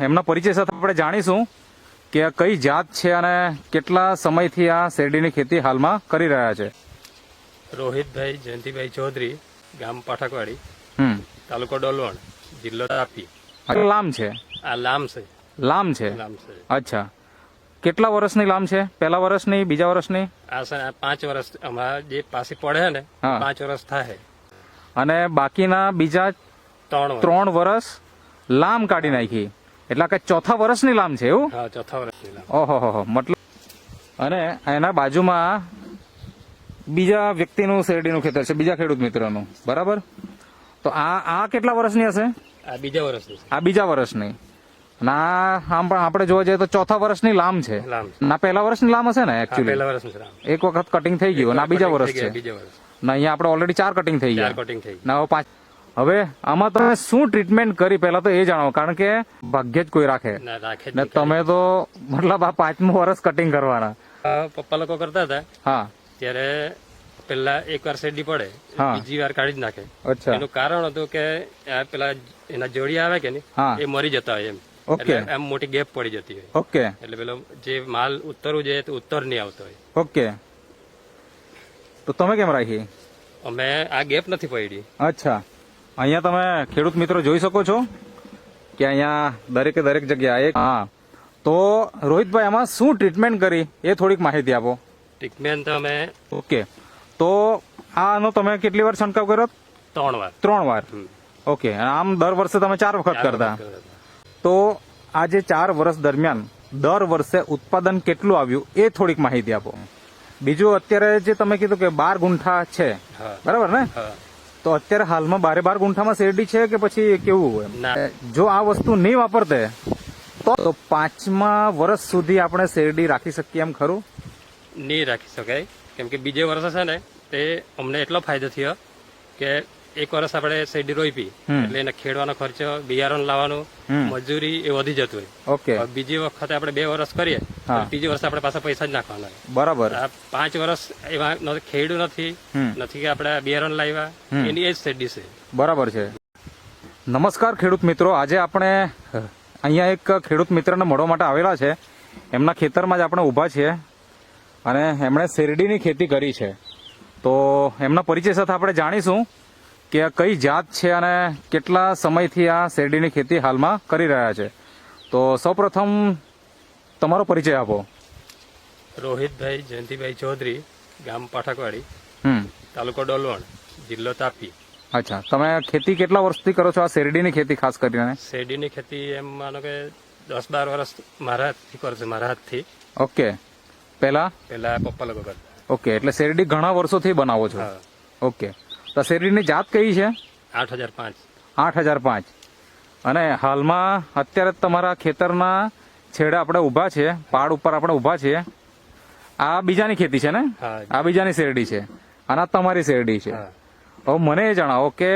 એમના પરિચય સાથે આપણે જાણીશું કે આ કઈ જાત છે અને કેટલા સમયથી આ શેરડીની ખેતી હાલમાં કરી રહ્યા છે. રોહિતભાઈ જયંતિભાઈ ચૌધરી, ગામ પાઠકવાડી, હમ તાલુકો ડોલવણ, જિલ્લો તાપી. લામ છે? આ લામ છે. લામ છે. લામ છે. અચ્છા, કેટલા વર્ષની લામ છે? પહેલા વર્ષની, બીજા વર્ષની? આ છે આ 5 વર્ષ અમારા જે પાછી પડે ને હા. 5 વર્ષ થાય. અને બાકીના બીજા 3 વર્ષ. 3 વર્ષ લામ કાઢી નાખી, એટલે કે ચોથા વર્ષની લામ છે એવું? હા, ચોથા વર્ષની લામ. ઓહો, મતલબ. અને એના બાજુમાં બીજા વ્યક્તિનું શેરડીનું ખેતર છે, બીજા ખેડૂત મિત્રનું, બરાબર? તો આ કેટલા વર્ષની હશે? આ બીજા વર્ષની છે. આ બીજા વર્ષની. અને આમ પણ આપણે જોવા જઈએ તો ચોથા વર્ષની લામ છે. લામ છે. ના પહેલા વર્ષની લામ હશે ને હા, એકચ્યુઅલી? પહેલા વર્ષની છે લામ. એક વખત કટિંગ થઈ ગયું અને આ બીજા વર્ષ છે. બીજા વર્ષ. ને અહીંયા આપણે ઓલરેડી 4 કટિંગ થઈ 4 ગયા. કટિંગ થઈ ગઈ. ના હવે 5. હવે આમાં તમે શું ટ્રીટમેન્ટ કરી પહેલા તો એ જણાવો, કારણ કે ભાગ્ય જ કોઈ રાખે ના રાખે જ ને નહીં. તમે તો મતલબ આ 5મું વર્ષ કટિંગ કરવાના. પપ્પા લોકો કરતા હતા હા. ત્યારે પેલા એક વાર શેરડી પડે, હા. બીજી વાર કાઢી જ નાખે. અચ્છા. એનું કારણ હતું કે આ પેલા એના જોડી આવે કે નહીં, હા. એ મરી જતા હોય એમ. ઓકે. એટલે એમ મોટી ગેપ પડી જતી હોય. ઓકે. એટલે પેલો જે માલ ઉત્તરવું જોઈએ તો ઉત્તર નહીં આવતો હોય. ઓકે, તો તમે કેમ રાખી? અમે આ ગેપ નથી પડી. અચ્છા, અહીંયા તમે ખેડૂત મિત્રો જોઈ શકો છો કે અહીંયા દરેકે દરેક જગ્યાએ. હા, તો રોહિતભાઈ આમાં શું ટ્રીટમેન્ટ કરી એ થોડીક માહિતી આપો. ટ્રીટમેન્ટ અમે ઓકે, તો આનો તમે કેટલી વાર છંટકાવ કર્યો? 3 વાર. 3 વાર. હમ. ઓકે, આમ દર વર્ષે તમે 4 વખત 4 કરતા. વખત કરતા. તો આ જે 4 વર્ષ દરમિયાન દર વર્ષે ઉત્પાદન કેટલું આવ્યું એ થોડીક માહિતી આપો. બીજું, અત્યારે જે તમે કીધું કે 12 ગુંઠા છે, હા. બરાબર ને? હા. તો અત્યારે હાલમાં 12 ગુંઠામાં શેરડી છે કે પછી કેવું? ના. જો આ વસ્તુ નહીં વાપરતે તો 5મા વર્ષ સુધી આપણે શેરડી રાખી શકીએ એમ ખરું? નહીં રાખી શકાય, કેમ કે બીજે વર્ષે છે ને તે અમને એટલો ફાયદો થયો કે એક વર્ષ આપણે શેરડી રોપી એટલે એને ખેડવાનો ખર્ચો, બિયારણ લાવવાનું, મજૂરી એ વધી જતું હોય. ઓકે. હવે બીજી વખતે આપણે 2 વર્ષ કરીએ હા. તો ત્રીજી વર્ષે આપણે પાછા પૈસા જ નાખવાના હોય. બરાબર. આ 5 વર્ષ એવા ખેડું નથી કે આપણે બિયારણ લાવ્યા, એની એ જ શેરડી છે. બરાબર છે. નમસ્કાર ખેડૂત મિત્રો, આજે આપણે અહીંયા એક ખેડૂત મિત્રને મળવા માટે આવેલા છે. એમના ખેતરમાં જ આપણે ઊભા છીએ અને એમણે શેરડીની ખેતી કરી છે. તો એમના પરિચય સાથે આપણે જાણીશું કે આ કઈ જાત છે અને કેટલા સમયથી આ શેરડીની ખેતી હાલમાં કરી રહ્યા છે. તો સૌપ્રથમ તમારો પરિચય આપો. રોહિતભાઈ જયંતિભાઈ ચૌધરી, ગામ પાઠકવાડી, હમ તાલુકો ડોલવણ, જિલ્લો તાપી. અચ્છા, તમે ખેતી કેટલા વર્ષથી કરો છો આ શેરડીની ખેતી ખાસ કરીને? શેરડીની ખેતી એમ માનો કે 10-12 વર્ષ મારા હાથથી કરશે, મારા હાથથી. ઓકે. પેલા પપ્પા લોકો કરતા. ઓકે, એટલે શેરડી ઘણા વર્ષોથી બનાવો છો? હા. ઓકે, તો શેરડીની જાત કઈ છે? 8005. 8005. અને હાલમાં અત્યારે તમારા ખેતરના છેડે આપણે ઊભા છીએ, પાડ ઉપર આપણે ઊભા છીએ. આ બીજાની ખેતી છે ને? હા. આ બીજાની શેરડી છે અને આ તમારી શેરડી છે. હા. હવે મને એ જણાવો કે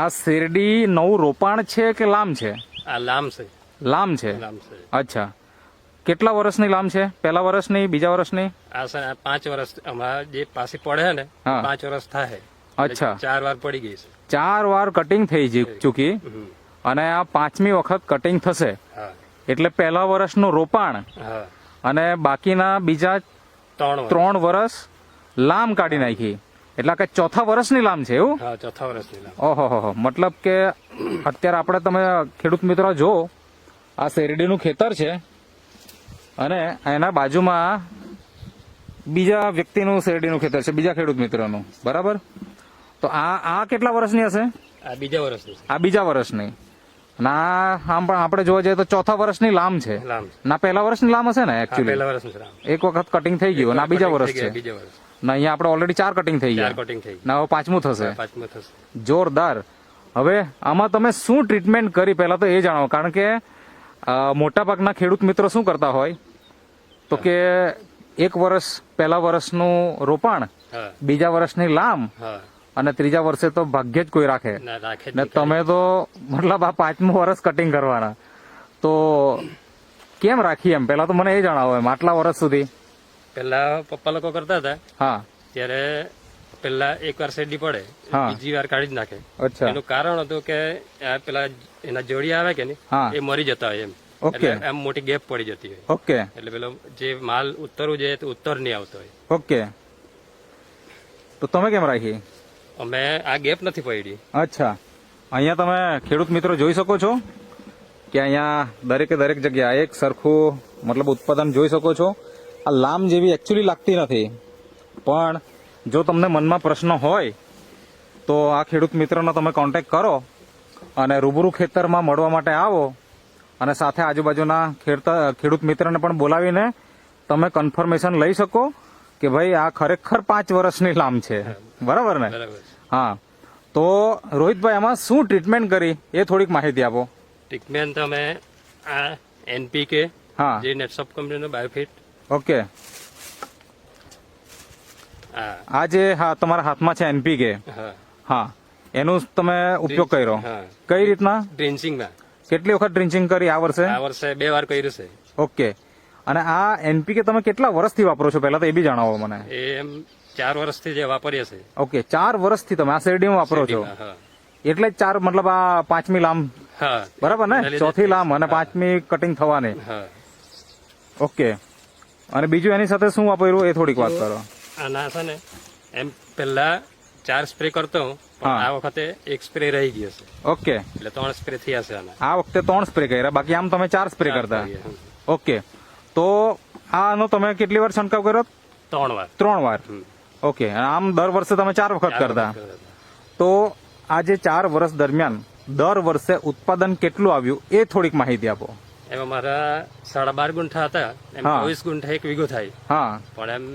આ શેરડી નવું રોપાણ છે કે લામ છે? આ લામ છે. લામ છે. લામ છે. અચ્છા, કેટલા વર્ષની લામ છે? પહેલા વર્ષની, બીજા વર્ષની? આ છે આ 5 વર્ષ અમારા જે પાછી પડે ને હા. 5 વર્ષ થાય. અચ્છા. 4 વાર પડી ગઈ છે. 4 વાર કટિંગ થઈ ચૂકી હમ. અને આ 5મી વખત કટિંગ થશે. હા. એટલે પહેલા વર્ષનું રોપાણ હા. અને બાકીના બીજા 3 વર્ષ. 3 વર્ષ લામ કાઢી નાખી, એટલે કે ચોથા વર્ષની લામ છે એવું? હા, ચોથા વર્ષની લામ. ઓહો, મતલબ કે અત્યારે આપણે, તમે ખેડૂત મિત્રો જો, આ શેરડીનું ખેતર છે અને એના બાજુમાં બીજા વ્યક્તિનું શેરડીનું ખેતર છે, બીજા ખેડૂત મિત્રનું, બરાબર? તો આ કેટલા વર્ષની હશે? આ બીજા વર્ષની છે. આ બીજા વર્ષની. અને આમ પણ આપણે જોવા જઈએ તો ચોથા વર્ષની લામ છે. લામ. ના પહેલા વર્ષની લામ હશે ને હા, એકચ્યુઅલી? પહેલા વર્ષની છે લામ. એક વખત કટિંગ થઈ ગયું અને આ બીજા વર્ષ છે. બીજા વર્ષ. ને અહીંયા આપણે ઓલરેડી 4 કટિંગ થઈ 4 ગયા. કટિંગ થઈ. ના હવે 5મું થશે. 5મું થશે. જોરદાર. હવે આમાં તમે શું ટ્રીટમેન્ટ કરી પહેલા તો એ જણાવો, કારણ કે મોટા ભાગના ખેડૂત મિત્રો શું કરતા હોય તો કે એક વર્ષ પહેલા વર્ષનું રોપાણ, હા. બીજા વર્ષની લામ હા. અને ત્રીજા વર્ષે તો ભાગ્ય જ કોઈ રાખે ના રાખે જ ને નહીં. તમે તો મતલબ આ 5મું વર્ષ કટિંગ કરવાના. તો કેમ રાખી એમ પહેલા તો મને એ જણાવો એમ આટલા વર્ષ સુધી? પેલા પપ્પા લોકો કરતા હતા હા. ત્યારે પેલા એકવાર શેરડી પડે હા. બીજી વાર કાઢી જ નાખે. અચ્છા એનું કારણ હતું કે આ પેલા એના જોડિયા આવે કે નહીં હા એ મરી જતા હોય એમ. ઓકે એટલે આમ મોટી ગેપ પડી જતી હોય. ઓકે એટલે પેલો જે માલ ઉત્તરવું જોઈએ તો ઉત્તર નહીં આવતો હોય. ઓકે તો તમે કેમ રાખી? અમે આ ગેપ નથી પડી. અચ્છા અહીંયા તમે ખેડૂત મિત્રો જોઈ શકો છો કે અહીંયા દરેકે દરેક જગ્યા એક સરખું મતલબ ઉત્પાદન જોઈ શકો છો. આ લામ જેવી એકચ્યુઅલી લાગતી નથી, પણ જો તમને મનમાં પ્રશ્ન હોય તો આ ખેડૂત મિત્રનો તમે કોન્ટેક્ટ કરો અને રૂબરૂ ખેતરમાં મળવા માટે આવો અને સાથે આજુબાજુના ખેડૂત મિત્રને પણ બોલાવીને તમે કન્ફર્મેશન લઈ શકો કે ભાઈ આ ખરેખર 5 વર્ષની લામ છે. બરાબર ને? બરાબર. હા. તો રોહિતભાઈ આમાં શું ટ્રીટમેન્ટ કરી એ થોડીક માહિતી આપો. ટ્રીટમેન્ટ અમે આ એનપીકે હા જે નેટસોપ કંપનીનો બાયોફિટ ઓકે. આ જે હા તમારા હાથમાં છે એનપીકે, હા હા એનું તમે ઉપયોગ કર્યો હા કઈ રીતના? ડ્રિન્ચિંગમાં કેટલી વખત ડ્રિન્ચિંગ કરી આ વર્ષે? આ વર્ષે 2 વાર કર્યું છે. ઓકે. અને આ એનપીકે તમે કેટલા વર્ષથી વાપરો છો પહેલા તો એ બી જણાવો મને. એ એમ 4 વર્ષથી જે વાપરીએ છે. ઓકે 4 વર્ષથી તમે આ શેરડીમાં વાપરો છો, હા એટલે જ 4 મતલબ આ 5મી લામ હા બરાબર ને? એના લીધે 4થી લામ અને 5મી કટિંગ થવાની. હા. ઓકે. અને બીજું એની સાથે શું વાપર્યું એ થોડીક વાત કરો. આના છે ને એમ પેલા 4 સ્પ્રે કરતો હું, પણ હા. આ વખતે 1 સ્પ્રે રહી ગયો છે. ઓકે. એટલે 3 સ્પ્રે થયા છે આના. આ વખતે 3 સ્પ્રે કર્યા, બાકી આમ તમે 4 સ્પ્રે કરતા. ઓકે. તો આનો તમે કેટલી વાર છંટકાવ કર્યો? 3 વાર. 3 વાર. ઓકે. આમ દર વર્ષે તમે 4 વખત કરતા. તો આ જે 4 વર્ષ દરમિયાન દર વર્ષે ઉત્પાદન કેટલું આવ્યું એ થોડીક માહિતી આપો. એમાં મારા 12.5 ગુંઠા હતા, એમ હા. 24 ગુંઠા 1 વીઘો થાય, હા પણ એમ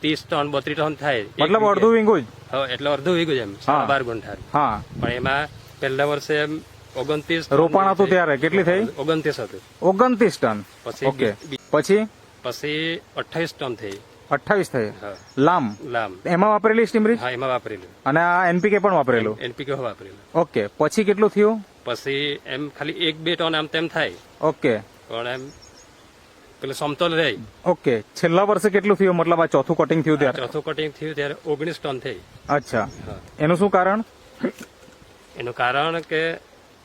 30 ટન 32 ટન થાય. એક મતલબ વીઘે. અડધું વીંગું જ. હા, એટલે અડધું વીઘું જ એમ હા. 12 ગુંઠા. હા. પણ એમાં પહેલા વર્ષે એમ 29 ટન રોપાણ હતું ત્યારે કેટલી થઈ? 29 હતું. 29 ટન. પછી ઓકે. પછી પછી 28 ટન થઈ. 28 થઈ. હા. લામ લામ. એમાં વાપરેલી સ્ટીમરીચ હા, એમાં વાપરેલું. અને આ એનપીકે પણ વાપરેલું. એનપીકે વાપરેલું. ઓકે. પછી કેટલું થયું? પછી એમ ખાલી 1-2 ટન આમ તેમ થાય, ઓકે. પણ એમ પેલું સમતોલ રહે. ઓકે. છેલ્લા વર્ષે કેટલું થયું? મતલબ આ ચોથું કટિંગ થયું ત્યારે? ચોથું કટિંગ થયું ત્યારે 19 ટન થઈ. અચ્છા. હા. એનું શું કારણ? એનું કારણ કે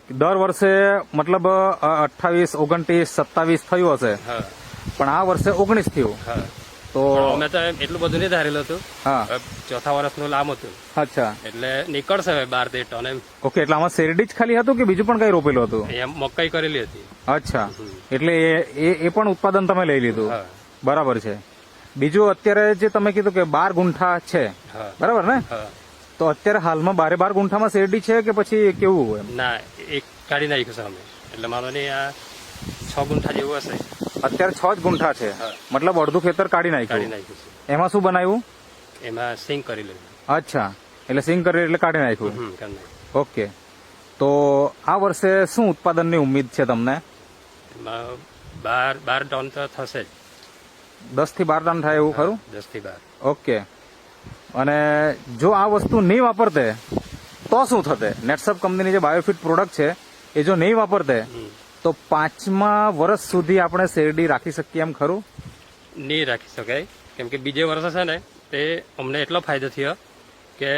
દર વર્ષે મતલબ 28, 29, 27 થયું હશે, હા પણ આ વર્ષે 19 થયું. હા તો પણ અમે તો એમ એટલું બધું નહીં ધારેલું હતું. હા. હવે ચોથા વર્ષનું લાંબ હતું, અચ્છા. એટલે નીકળશે હવે 12-13 ટન એમ. ઓકે. એટલે આમાં શેરડી જ ખાલી હતું કે બીજું પણ કઈ રોપેલું હતું? એમ મકાઈ કરેલી હતી. અચ્છા. એટલે એ પણ ઉત્પાદન તમે લઈ લીધું. હા. બરાબર છે. બીજું અત્યારે જે તમે કીધું કે 12 ગુંઠા છે, હા બરાબર ને? હા. તો અત્યારે હાલમાં 12 ગુંઠામાં શેરડી છે કે પછી કેવું? એમ ના, એક કાઢી નાખ્યું છે અમે. એટલે માનો નહીં આ 6 ગુંઠા જેવું હશે. અત્યારે 6 જ ગુંઠા છે, હા. મતલબ અડધું ખેતર કાઢી કાઢી નાખ્યું. નાખ્યું છે. એમાં શું બનાવ્યું? એમાં સિંગ કરી લીધું. અચ્છા. એટલે સિંગ કરી એટલે કાઢી નાખ્યું. કરી નાખ્યું. ઓકે. તો આ વર્ષે શું ઉત્પાદનની ઉમ્મીદ છે તમને? એમાં 12 ટન તો થશે જ. 10 થી 12 ટન થાય એવું ખરું? 10 થી 12. ઓકે. અને જો આ વસ્તુ નહીં વાપરતે તો શું થતે? નેટસપ કંપનીની જે બાયોફિટ પ્રોડક્ટ છે એ જો નહીં વાપરતે તો 5મા વર્ષ સુધી આપણે શેરડી રાખી શકીએ એમ ખરું? નહીં રાખી શકાય, કેમ કે બીજે વર્ષે છે ને તે અમને એટલો ફાયદો થયો કે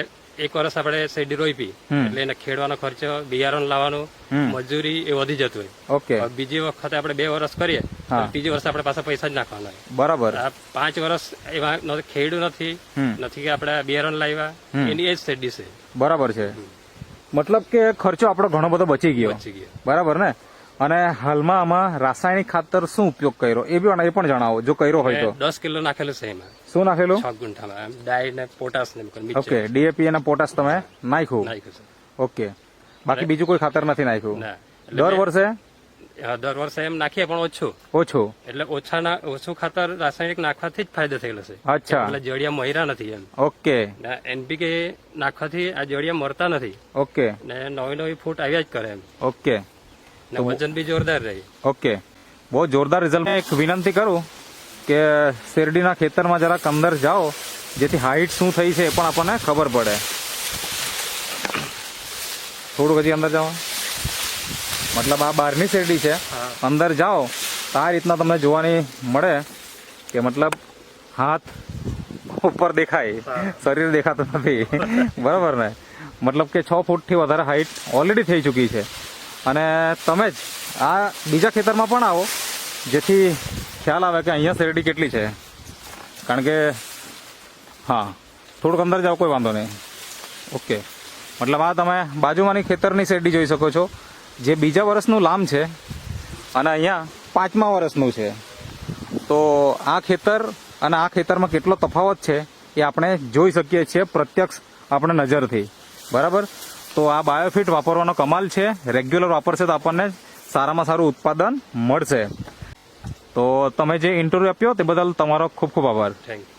એક વર્ષ આપણે શેરડી રોપી એટલે એને ખેડવાનો ખર્ચો, બિયારણ લાવવાનું, મજૂરી એ વધી જતું હોય. ઓકે. હવે બીજી વખતે આપણે 2 વર્ષ કરીએ તો હા. ત્રીજી વર્ષે આપણે પાછા પૈસા જ નાખવાના હોય. બરાબર. આ 5 વર્ષ એવા ખેડું નથી કે આપણે બિયારણ લાવ્યા, એની એ જ શેરડી છે. બરાબર છે. મતલબ કે ખર્ચો આપણો ઘણો બધો બચી ગયો. બચી ગયા. બરાબર ને? અને હાલમાં આમાં રાસાયણિક ખાતર શું ઉપયોગ કર્યો એ પણ જણાવો જો કર્યો હોય તો. 10 કિલો નાખેલું છે એમાં શું નાખેલું? 6 ગુંઠામાં આમ ડાઈ ને પોટાશ ને ઓકે. ડીએપી અને પોટાશ તમે નાખ્યું. નાખ્યું છે. ઓકે. બાકી બીજું કોઈ ખાતર નથી નાખ્યું? ના. દર વર્ષે? દર વર્ષે એમ નાખીએ પણ ઓછું. ઓછું. એટલે ઓછું ખાતર રાસાયણિક નાખવાથી જ ફાયદો થયેલો છે. અચ્છા. એટલે જડિયા મર્યા નથી એમ. ઓકે. એનપીકે નાખવાથી આ જડિયા મરતા નથી ઓકે. ને નવી ફૂટ આવ્યા જ કરે એમ. ઓકે. ને વજન બી જોરદાર રહે. ઓકે. બહુ જોરદાર રિઝલ્ટ. એક વિનંતી કરું કે શેરડીના ખેતરમાં જરાક અંદર જાઓ જેથી હાઈટ શું થઈ છે એ પણ આપણને ખબર પડે. થોડુંક હજી અંદર જાઓ. મતલબ આ બહારની શેરડી છે, અંદર જાઓ તો આ રીતના તમને જોવાની મળે કે મતલબ હાથ ઉપર દેખાય, શરીર દેખાતું નથી. બરાબર ને? મતલબ કે 6 ફૂટથી વધારે હાઈટ ઓલરેડી થઈ ચૂકી છે. અને તમે જ આ બીજા ખેતરમાં પણ આવો, જેથી ખ્યાલ આવે કે અહીંયા શેરડી કેટલી છે. કારણ કે હા, થોડુંક અંદર જાઓ, કોઈ વાંધો નહીં. ઓકે, મતલબ આ તમે બાજુમાંની ખેતરની શેરડી જોઈ શકો છો, જે બીજા વર્ષનું લામ છે અને અહીંયા 5મા વર્ષનું છે. તો આ ખેતર અને આ ખેતરમાં કેટલો તફાવત છે એ આપણે જોઈ શકીએ છીએ પ્રત્યક્ષ આપણે નજરથી. બરાબર? તો આ બાયોફિટ વાપરવાનો કમાલ છે. રેગ્યુલર વાપરશે તો આપણને સારામાં સારું ઉત્પાદન મળશે. તો તમે જે ઇન્ટરવ્યુ આપ્યો તે બદલ તમારો ખૂબ ખૂબ આભાર. Thank you.